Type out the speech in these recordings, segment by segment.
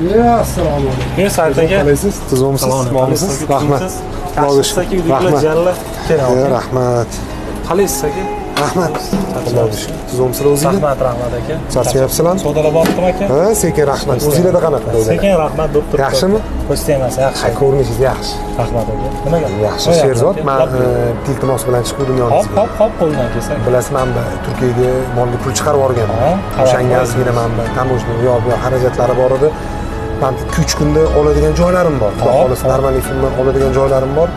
Assalomu alaykum. Sayt aka. Qalaysiz? Tuzumsiz, sog'misiz? Rahmat. Rahmat. Qalaysiz aka? Rahmat. Tuzumsiz o'zingizlar? Rahmat aka. Charchayapsizlar? Sodalab oldim aka. Ha, sekin rahmat. O'zingizlarda qanaqa? Sekin rahmat deb turibdi. Yaxshimi? Po'sti emas, yaxshi. Ko'rinishingiz yaxshi. Rahmat aka. Nimaga? Yaxshi Sherzod, men iltimos bilan chiqib dunyomizga. Hop, qo'ldan kelsak. Bilasizmi, men Turkiyaga molga pul chiqarib yuborganman. O'shanga ozgina men tamoshni yo'q xarajatlari bor edi. Men 2-3 kunda oladigan joylarim bor. Xolis normalniy filmni oladigan joylarim bor.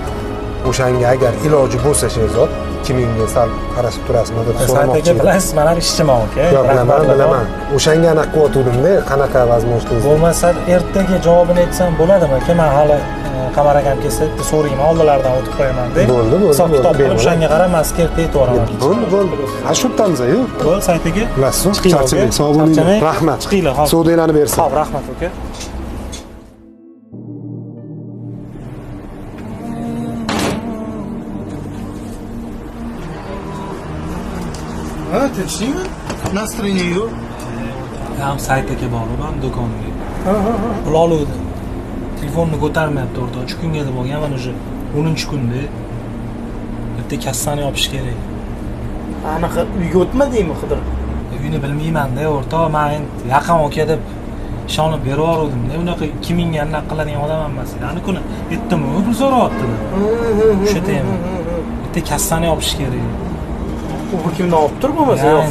O'shanga agar iloji bo'lsa Sherzod, kimingga sal qarashib turasizmi deb so'ramoqchi edim. Bilasiz, men ham ishchiman aka. Yo'q, bilaman. O'shanga anaqa qilyotgandim-da, qanaqa возможность. Bo'lmasa ertaga javobini aytsam bo'ladimi aka? Men hali Qamar akam kelsa, so'rayman, oldilaridan o'tib qo'yaman-da. Bo'ldi. Hisob-kitob qilib o'shanga qaramaz, erta aytib yuboraman. Bo'ldi. Ashutamiz-ku. Bo'ldi, sayt aka. Bilasizmi? Charchamak, sog' bo'ling. Rahmat. Chiqinglar, hop. Savdolarni bersin. Hop, rahmat aka. Ha, tinchlikmi? Настроение yo'q. Ham sayt aka borib, ham do'konga. Pul oluvdi. Telefonni ko'tarmayapti o'rta. 3 kunga deb bo'lgan, mana o'sha 10-kunda. Bitta kassani yopish kerak. Anaqa uyga o'tmadingmi, Qidir? Uyni bilmayman-da, o'rta. Men endi yaqin aka deb ishonib berib yubordim-da. Unaqa 2000 ga anaqa qiladigan odam emas. Ani kuni yetdimi, pul so'rayapti. O'sha tema. Bitta kassani yopish kerak. U kimdan olib tur bo'lmasa yo'q.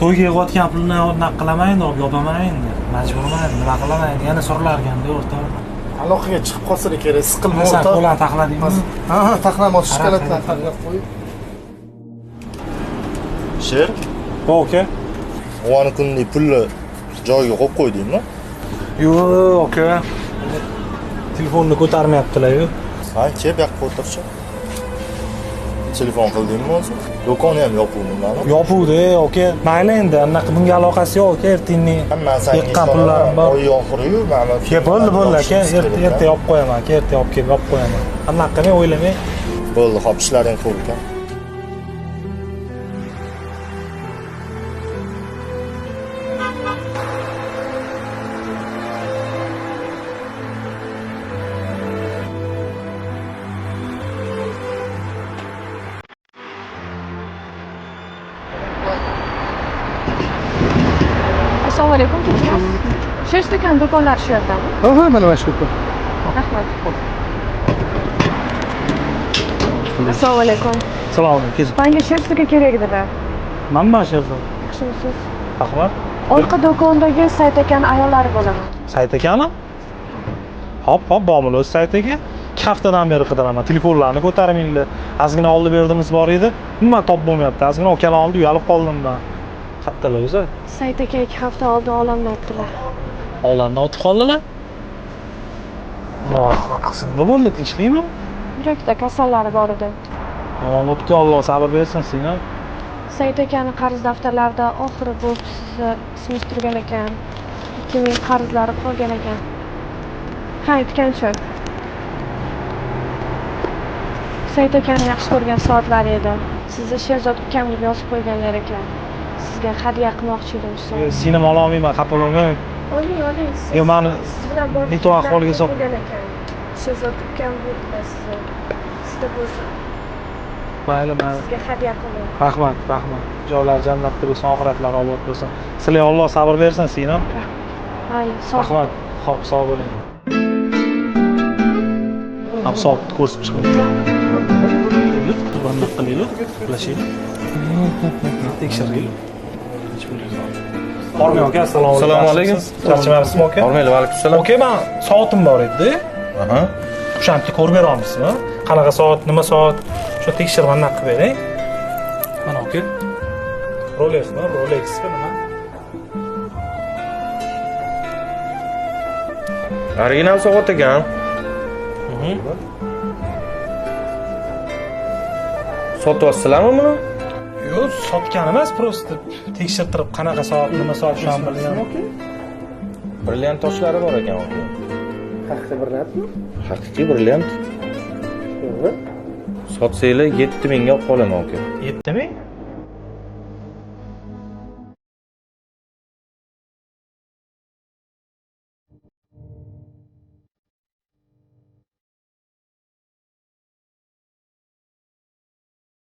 To'yga yig'ayotgan pulni anaqa qilaman, yopaman endi. Majburman, nima qilaman? Yana so'ralarganda o'rta. Aloqaga chiqib qolsa kerak, siqilma o'rta. Qo'ldan taxladingmi? Ha, taxlab shikolatlarni taxlab qo'yib. Sher, Aka. o'g'ani kunlik pulni joyiga qo'yib qo'ydingmi? Yo'q, aka. Telefonni ko'tarmayaptilar-yu. Ha, kelib yoqqa o'tirchi. Telefon qildingmi o'zi? Do'konni ham yopuvdingmi? Yopuvdi, aka. Mayli endi, anaqa bunga aloqasi yo'q, aka. Ertinni yiqqan pullarim bor. Oy oxiri-yu, mana. Bo'ldi, aka. Erta yopib qo'yaman, aka. Erta yopib kelib yopib qo'yaman. Anaqa qilmay o'ylamay. Bo'ldi, xo'p, ishlaring qo'ygan. Assalomu alaykum. Shesh do'kon do'konlar shu yerdami? Ha, mana shu yerda. Rahmat. Assalomu alaykum. Salom alaykum. Menga shersga kerak edilar. Manba Sherzod. Yaxshimisiz? Rahmat. Orqa do'kondagi sayt ekan ayollari bo'laman. Sayt ekani? Hop, bormi o'z sayt aka? 2 haftadan beri qidiraman. Telefonlarni ko'tarmanglar. Ozgina olib berdimiz bor edi. Umuman top bo'lmayapti. Ozgina okalar oldi, uyalib qoldim men. Qattalar o'zi. Sayt aka 2 hafta oldin ololmayaptilar. Olamdan o'tib qoldilar. Nima bo'ldi, tinchlikmi? Yurakda kasallari bor edi. Bo'pti, Alloh sabr bersin senga. Sayt akani qarz daftarlarida oxiri bu sizni ismingiz turgan ekan. 2000 qarzlari qolgan ekan. Ha, aytgancha. Sayt akani yaxshi ko'rgan soatlari edi. Sizni Sherzod ukam deb yozib qo'yganlar ekan. Sizga hadya qilmoqchi edim shu. Seni mol olmayman, xafa bo'lmang. Oling. Yo'q, meni bilan borib neto ahvolga solib qo'ygan ekan. Sherzod ukam bo'ldi sizni. Sizda bo'lsa. Mayli. Sizga hadya qilaman. Rahmat. Joylar jannatda bo'lsin, oxiratlari obod bo'lsin. Sizlarga Alloh sabr bersin, seni. Mayli, sog' Rahmat. Xo'p, sog' bo'ling. Ham soatni ko'rsatib chiqing. Bunday qilaylik, uxlashaylik. Tekshiraylik. Hormay aka, assalomu alaykum. Charchamayapsizmi aka? Hormayli, va alaykum. Aka, men soatim bor edi. Aha. O'shani ko'rib bera olmaysizmi? Qanaqa soat, nima soat? Shu tekshiruvni qilib bering. Mana aka. Rolexmi? Nima? Original soat ekan. Sotyapsizlarmi buni? Yo'q, sotgan emas, prosta tekshirtirib qanaqa soat, nima soat shu an bilgan. Brilliant toshlari bor ekan aka. Haqiqiy brilliantmi? Haqiqiy brilliant. Sotsanglar 7000 ga qolaman aka. 7000?